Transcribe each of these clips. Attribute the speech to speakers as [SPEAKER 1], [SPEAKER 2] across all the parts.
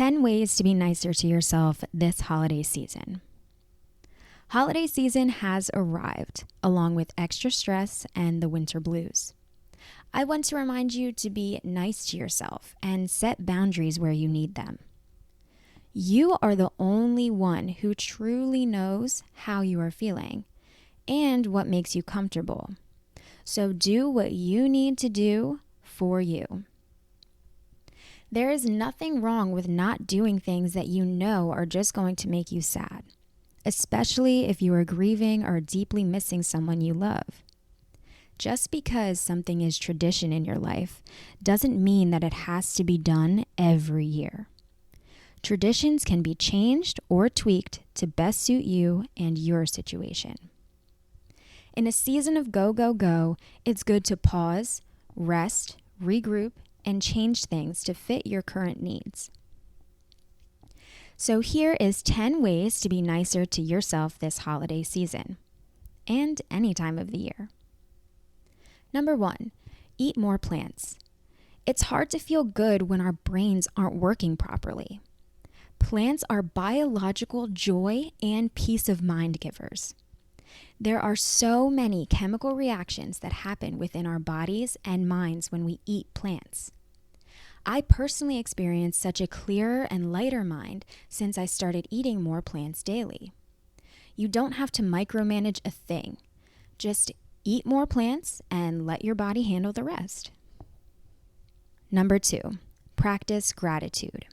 [SPEAKER 1] 10 ways to be nicer to yourself this holiday season. Holiday season has arrived, along with extra stress and the winter blues. I want to remind you to be nice to yourself and set boundaries where you need them. You are the only one who truly knows how you are feeling and what makes you comfortable. So do what you need to do for you. There is nothing wrong with not doing things that you know are just going to make you sad, especially if you are grieving or deeply missing someone you love. Just because something is tradition in your life doesn't mean that it has to be done every year. Traditions can be changed or tweaked to best suit you and your situation. In a season of go, go, go, it's good to pause, rest, regroup, and change things to fit your current needs. So here is 10 ways to be nicer to yourself this holiday season, and any time of the year. Number 1, eat more plants. It's hard to feel good when our brains aren't working properly. Plants are biological joy and peace of mind givers. There are so many chemical reactions that happen within our bodies and minds when we eat plants. I personally experienced such a clearer and lighter mind since I started eating more plants daily. You don't have to micromanage a thing. Just eat more plants and let your body handle the rest. Number 2, practice gratitude.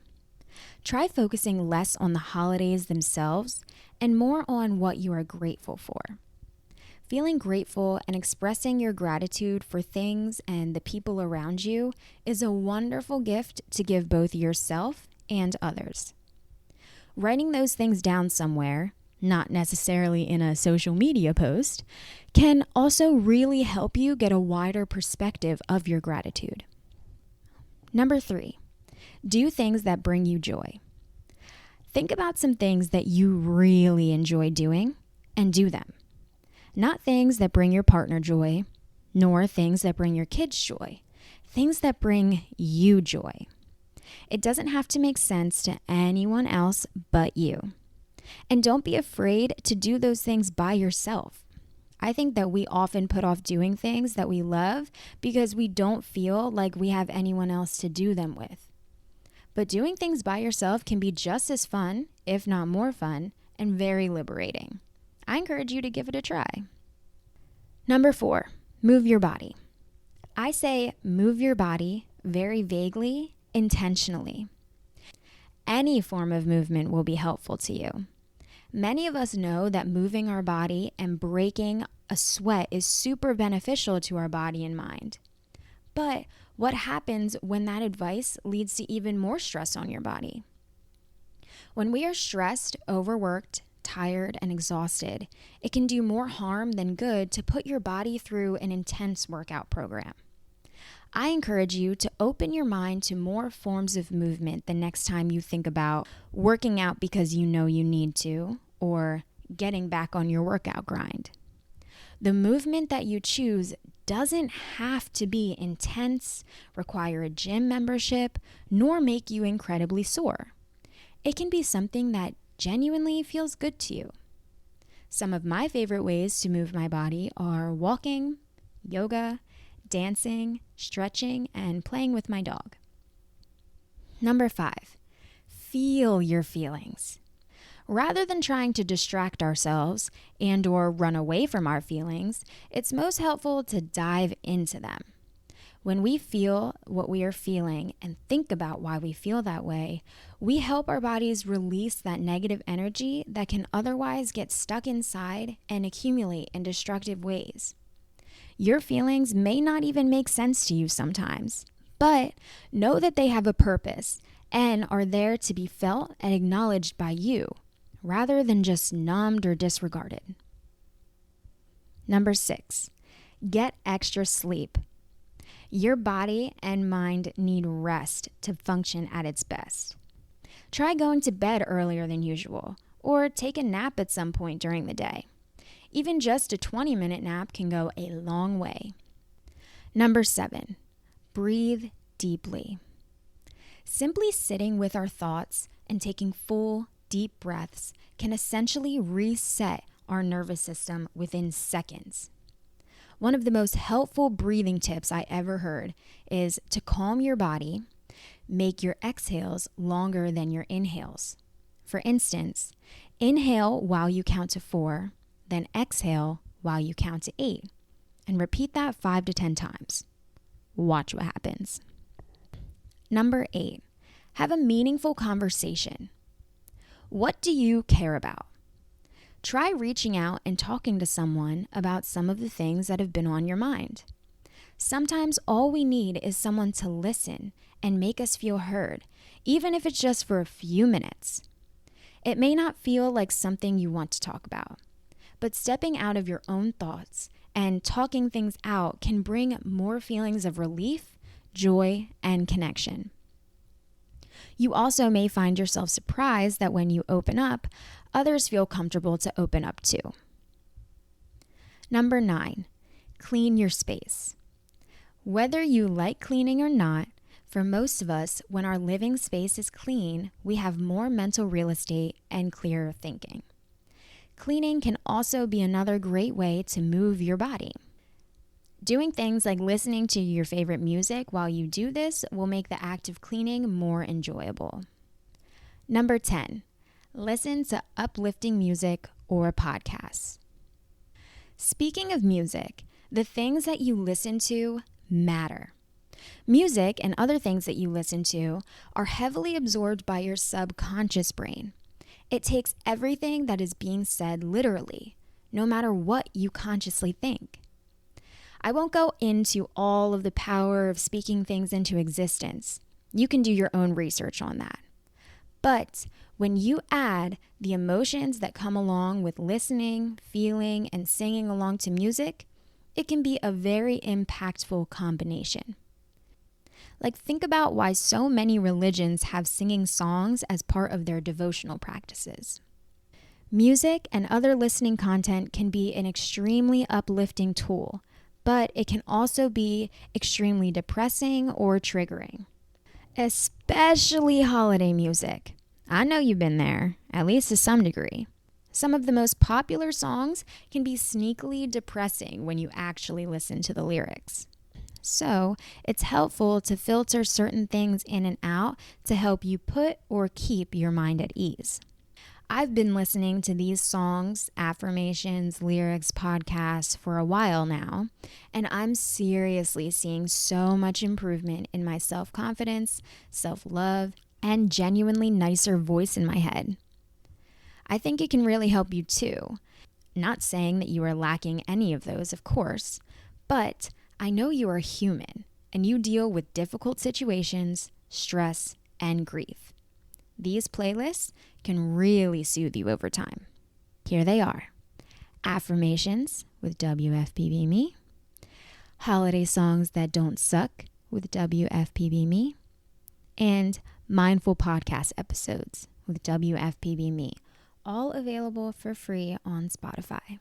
[SPEAKER 1] Try focusing less on the holidays themselves and more on what you are grateful for. Feeling grateful and expressing your gratitude for things and the people around you is a wonderful gift to give both yourself and others. Writing those things down somewhere, not necessarily in a social media post, can also really help you get a wider perspective of your gratitude. Number 3, do things that bring you joy. Think about some things that you really enjoy doing and do them. Not things that bring your partner joy, nor things that bring your kids joy. Things that bring you joy. It doesn't have to make sense to anyone else but you. And don't be afraid to do those things by yourself. I think that we often put off doing things that we love because we don't feel like we have anyone else to do them with. But doing things by yourself can be just as fun, if not more fun, and very liberating. I encourage you to give it a try. Number 4, move your body. I say move your body very vaguely, intentionally. Any form of movement will be helpful to you. Many of us know that moving our body and breaking a sweat is super beneficial to our body and mind. But what happens when that advice leads to even more stress on your body? When we are stressed, overworked, tired, and exhausted, it can do more harm than good to put your body through an intense workout program. I encourage you to open your mind to more forms of movement the next time you think about working out because you know you need to, or getting back on your workout grind. The movement that you choose doesn't have to be intense, require a gym membership, nor make you incredibly sore. It can be something that genuinely feels good to you. Some of my favorite ways to move my body are walking, yoga, dancing, stretching, and playing with my dog. Number 5, feel your feelings. Rather than trying to distract ourselves and/or run away from our feelings, it's most helpful to dive into them. When we feel what we are feeling and think about why we feel that way, we help our bodies release that negative energy that can otherwise get stuck inside and accumulate in destructive ways. Your feelings may not even make sense to you sometimes, but know that they have a purpose and are there to be felt and acknowledged by you, rather than just numbed or disregarded. Number 6, get extra sleep. Your body and mind need rest to function at its best. Try going to bed earlier than usual, or take a nap at some point during the day. Even just a 20-minute nap can go a long way. Number 7, breathe deeply. Simply sitting with our thoughts and taking full, deep breaths can essentially reset our nervous system within seconds. One of the most helpful breathing tips I ever heard is to calm your body, make your exhales longer than your inhales. For instance, inhale while you count to 4, then exhale while you count to 8, and repeat that 5 to 10 times. Watch what happens. Number 8, have a meaningful conversation. What do you care about? Try reaching out and talking to someone about some of the things that have been on your mind. Sometimes all we need is someone to listen and make us feel heard, even if it's just for a few minutes. It may not feel like something you want to talk about, but stepping out of your own thoughts and talking things out can bring more feelings of relief, joy, and connection. You also may find yourself surprised that when you open up, others feel comfortable to open up too. Number 9, clean your space. Whether you like cleaning or not, for most of us, when our living space is clean, we have more mental real estate and clearer thinking. Cleaning can also be another great way to move your body. Doing things like listening to your favorite music while you do this will make the act of cleaning more enjoyable. Number 10, listen to uplifting music or podcasts. Speaking of music, the things that you listen to matter. Music and other things that you listen to are heavily absorbed by your subconscious brain. It takes everything that is being said literally, no matter what you consciously think. I won't go into all of the power of speaking things into existence. You can do your own research on that. But when you add the emotions that come along with listening, feeling, and singing along to music, it can be a very impactful combination. Like, think about why so many religions have singing songs as part of their devotional practices. Music and other listening content can be an extremely uplifting tool, but it can also be extremely depressing or triggering. Especially holiday music. I know you've been there, at least to some degree. Some of the most popular songs can be sneakily depressing when you actually listen to the lyrics. So, it's helpful to filter certain things in and out to help you put or keep your mind at ease. I've been listening to these songs, affirmations, lyrics, podcasts for a while now, and I'm seriously seeing so much improvement in my self-confidence, self-love, and genuinely nicer voice in my head. I think it can really help you too. Not saying that you are lacking any of those, of course, but I know you are human and you deal with difficult situations, stress, and grief. These playlists can really soothe you over time. Here they are: Affirmations with WFPB Me, Holiday Songs That Don't Suck with WFPB Me, and Mindful Podcast Episodes with WFPB Me, all available for free on Spotify.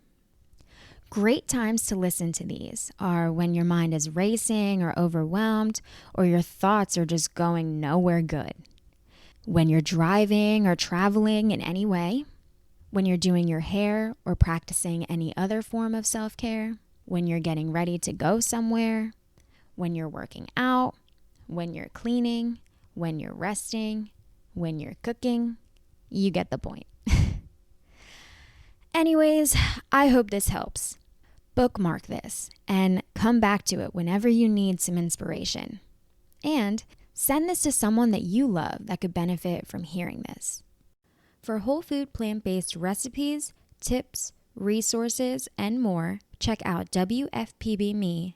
[SPEAKER 1] Great times to listen to these are when your mind is racing or overwhelmed, or your thoughts are just going nowhere good. When you're driving or traveling in any way, when you're doing your hair or practicing any other form of self-care, when you're getting ready to go somewhere, when you're working out, when you're cleaning, when you're resting, when you're cooking. You get the point. Anyways, I hope this helps. Bookmark this and come back to it whenever you need some inspiration. And send this to someone that you love that could benefit from hearing this. For whole food plant-based recipes, tips, resources, and more, check out WFPBme.com.